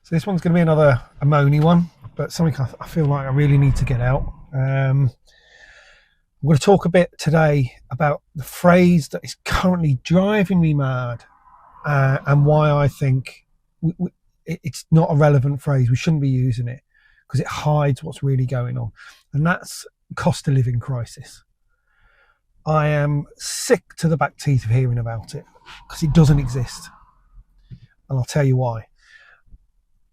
So this one's going to be another moany one, but something I feel like I really need to get out. I'm going to talk a bit today about the phrase that is currently driving me mad, and why I think it's not a relevant phrase. We shouldn't be using it because it hides what's really going on, and that's cost of living crisis. I am sick to the back teeth of hearing about it because it doesn't exist, and I'll tell you why.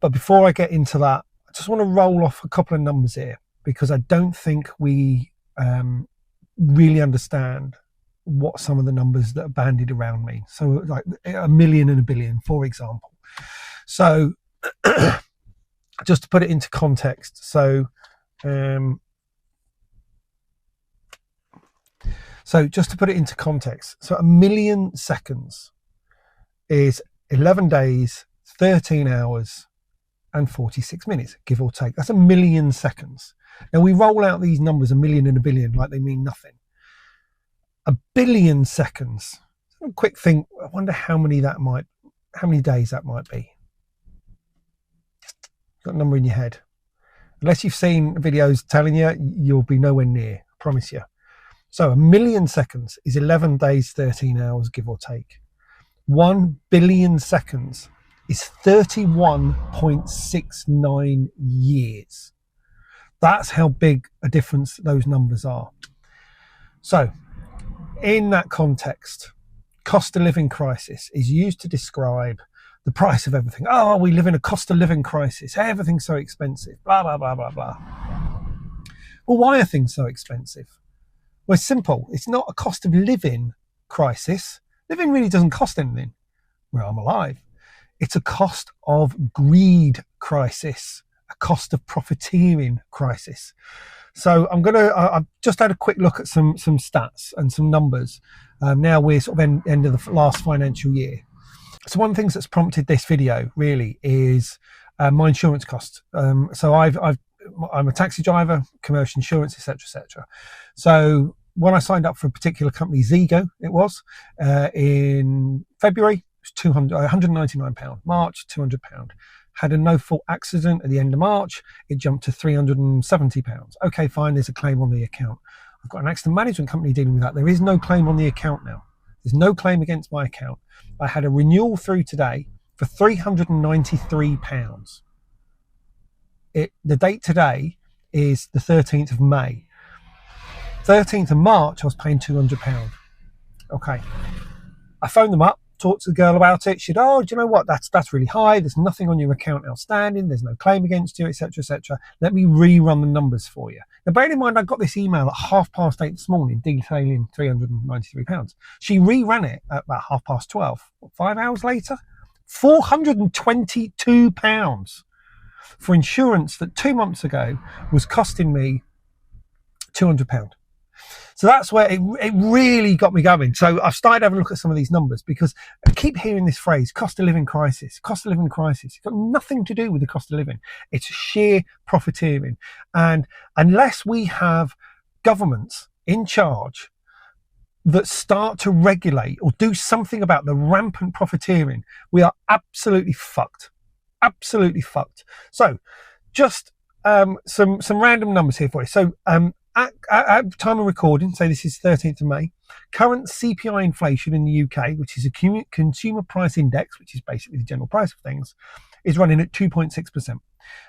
But before I get into that, I just want to roll off a couple of numbers here because I don't think we really understand what some of the numbers that are bandied around mean. So like 1 million and 1 billion, for example. So just to put it into context. So just to put it into context. So 1 million seconds is 11 days, 13 hours, and 46 minutes, give or take. That's 1 million seconds. Now we roll out these numbers, 1 million and 1 billion, like they mean nothing. 1 billion seconds. A quick think. I wonder how many days that might be. Got a number in your head. Unless you've seen videos telling you, you'll be nowhere near. I promise you. So 1 million seconds is 11 days, 13 hours, give or take. 1 billion seconds is 31.69 years. That's how big a difference those numbers are. So, in that context, cost of living crisis is used to describe the price of everything. Oh, we live in a cost of living crisis. Everything's so expensive. Blah, blah, blah, blah, blah. Well, why are things so expensive? Well, it's simple. It's not a cost of living crisis. Living really doesn't cost anything where I'm alive. It's a cost of greed crisis, a cost of profiteering crisis. So I've just had a quick look at some stats and some numbers. Now we're sort of end of the last financial year. So one of the things that's prompted this video really is my insurance costs. So I'm a taxi driver, commercial insurance, etc., etc. So when I signed up for a particular company, Zigo, it was in February. £199. March, £200. Had a no-fault accident at the end of March. It jumped to £370. Okay, fine, there's a claim on the account. I've got an accident management company dealing with that. There is no claim on the account now. There's no claim against my account. I had a renewal through today for £393. The date today is the 13th of May. 13th of March, I was paying £200. Okay. I phoned them up. Talked to the girl about it. She said, "Oh, do you know what? That's really high. There's nothing on your account outstanding. There's no claim against you, etc., etc. Let me rerun the numbers for you." Now, bearing in mind, I got this email at 8:30 this morning detailing £393. She rerun it at about 12:30. 5 hours later, £422 for insurance that 2 months ago was costing me £200. So that's where it really got me going. So I've started having a look at some of these numbers because I keep hearing this phrase, cost of living crisis, cost of living crisis. It's got nothing to do with the cost of living. It's sheer profiteering. And unless we have governments in charge that start to regulate or do something about the rampant profiteering, we are absolutely fucked. Absolutely fucked. So just some random numbers here for you. So at time of recording, say this is 13th of May, current CPI inflation in the UK, which is a consumer price index, which is basically the general price of things, is running at 2.6%.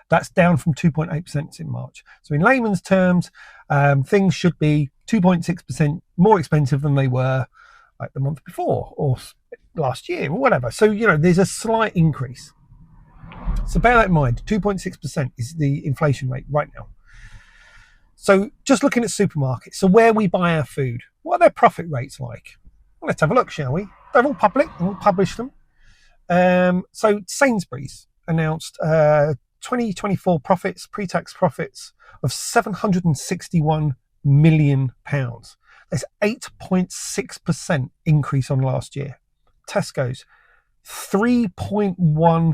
That's down from 2.8% in March. So in layman's terms, things should be 2.6% more expensive than they were like the month before or last year or whatever. So, there's a slight increase. So bear that in mind, 2.6% is the inflation rate right now. So just looking at supermarkets, so where we buy our food, what are their profit rates like? Well, let's have a look, shall we? They're all public, we'll publish them. So Sainsbury's announced 2024 profits, pre-tax profits of £761 million. That's 8.6% increase on last year. Tesco's, £3.1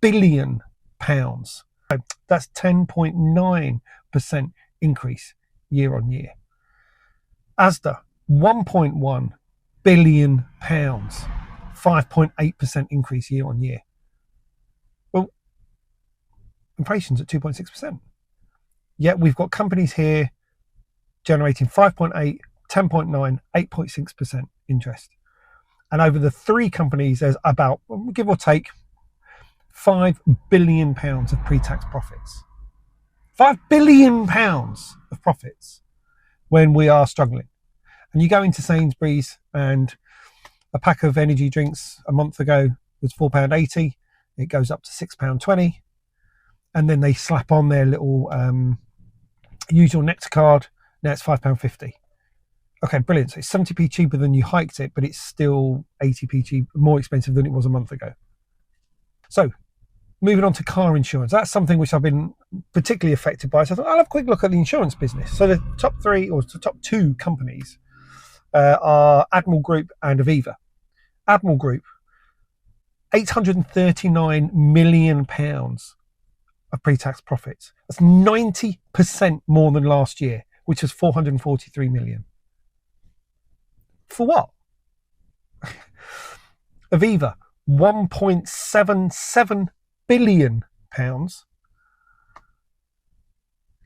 billion. That's 10.9% increase year on year. Asda, £1.1 billion, 5.8% increase year on year. Well, inflation's at 2.6%. Yet we've got companies here generating 5.8, 10.9, 8.6% interest. And over the three companies, there's about, give or take, £5 billion of pre-tax profits. £5 billion of profits when we are struggling. And you go into Sainsbury's, and a pack of energy drinks a month ago was £4.80. It goes up to £6.20. And then they slap on their little usual Nectar card. Now it's £5.50. Okay, brilliant. So it's 70p cheaper than you hiked it, but it's still 80p cheap, more expensive than it was a month ago. So moving on to car insurance. That's something which I've been particularly affected by. So I thought I'll have a quick look at the insurance business. So the top three, or the top two companies are Admiral Group and Aviva. Admiral Group, £839 million of pre-tax profits. That's 90% more than last year, which was 443 million. For what? Aviva, £1.77 billion.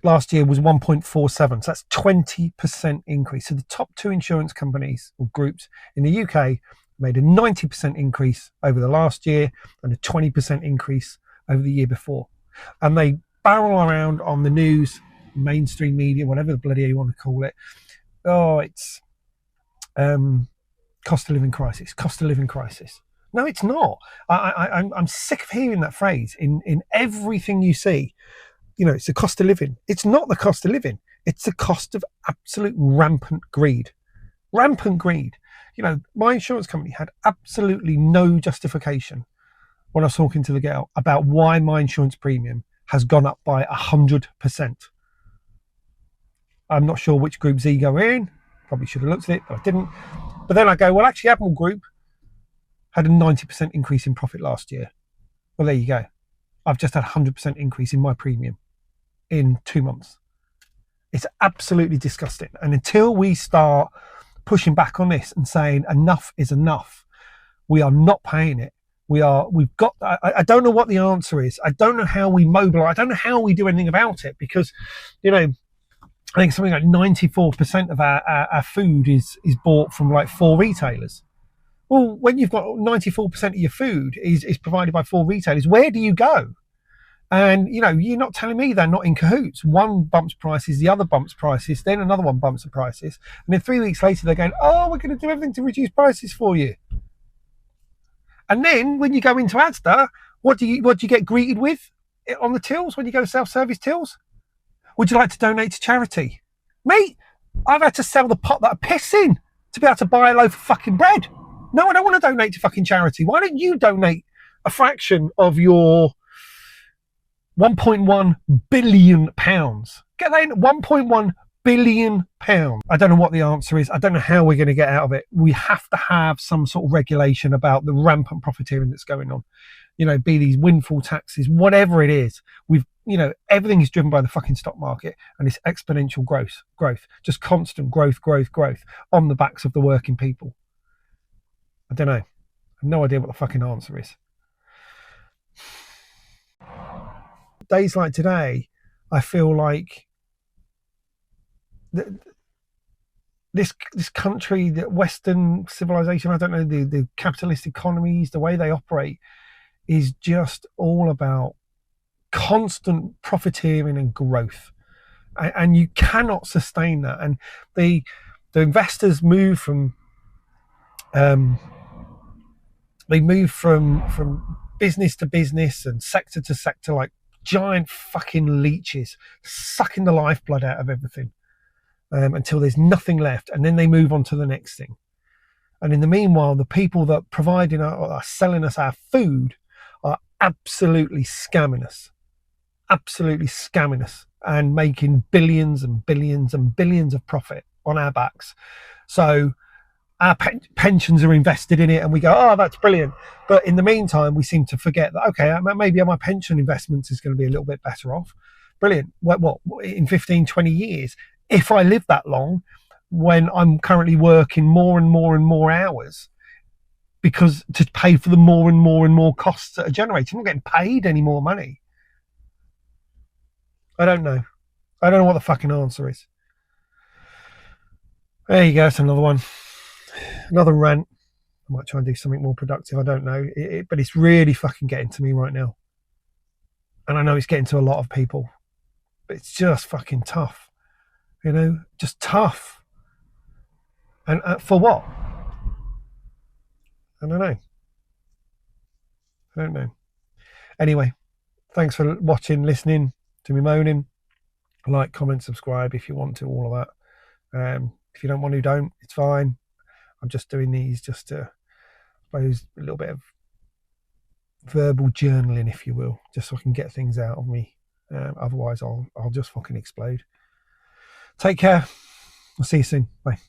Last year was 1.47, so that's 20% increase. So the top two insurance companies or groups in the UK made a 90% increase over the last year and a 20% increase over the year before. And they barrel around on the news, mainstream media, whatever the bloody you want to call it. Oh, it's cost of living crisis. No, it's not. I'm sick of hearing that phrase in everything you see. You know, it's the cost of living. It's not the cost of living. It's the cost of absolute rampant greed. You know, my insurance company had absolutely no justification when I was talking to the girl about why my insurance premium has gone up by 100%. I'm not sure which Group Z go in. Probably should have looked at it, but I didn't. But then I go, well, actually, Admiral Group had a 90% increase in profit last year. Well, there you go. I've just had a 100% increase in my premium in 2 months. It's absolutely disgusting. And until we start pushing back on this and saying enough is enough, we are not paying it. I don't know what the answer is. I don't know how we mobilize. I don't know how we do anything about it, because, you know, I think something like 94% of our food is bought from like 4 retailers. Well, when you've got 94% of your food is provided by 4 retailers, where do you go? And, you know, you're not telling me they're not in cahoots. One bumps prices, the other bumps prices, then another one bumps the prices. And then 3 weeks later, they're going, oh, we're going to do everything to reduce prices for you. And then when you go into Asda, what do you get greeted with on the tills when you go to self-service tills? Would you like to donate to charity? Mate, I've had to sell the pot that I piss in to be able to buy a loaf of fucking bread. No, I don't want to donate to fucking charity. Why don't you donate a fraction of your £1.1 billion? Get that in, £1.1 billion. I don't know what the answer is. I don't know how we're going to get out of it. We have to have some sort of regulation about the rampant profiteering that's going on. You know, be these windfall taxes, whatever it is. Everything is driven by the fucking stock market and this exponential growth, just constant growth on the backs of the working people. I don't know. I have no idea what the fucking answer is. Days like today, I feel like this country, the Western civilization, I don't know, the capitalist economies, the way they operate is just all about constant profiteering and growth. And you cannot sustain that. And the investors move from business to business and sector to sector like giant fucking leeches, sucking the lifeblood out of everything until there's nothing left, and then they move on to the next thing. And in the meanwhile, the people that are selling us our food are absolutely scamming us and making billions and billions and billions of profit on our backs. So our pensions are invested in it, and we go, oh, that's brilliant. But in the meantime, we seem to forget that, okay, maybe my pension investments is going to be a little bit better off. Brilliant. What in 15, 20 years, if I live that long, when I'm currently working more and more and more hours, because to pay for the more and more and more costs that are generated, I'm not getting paid any more money. I don't know. I don't know what the fucking answer is. There you go. It's another one. Another rant. I might try and do something more productive. I don't know. But it's really fucking getting to me right now. And I know it's getting to a lot of people. But it's just fucking tough. You know? Just tough. And for what? I don't know. I don't know. Anyway, thanks for watching, listening to me moaning. Like, comment, subscribe if you want to, all of that. If you don't want to, don't. It's fine. I'm just doing these just to, I suppose, a little bit of verbal journaling, if you will, just so I can get things out of me. Otherwise, I'll just fucking explode. Take care. I'll see you soon. Bye.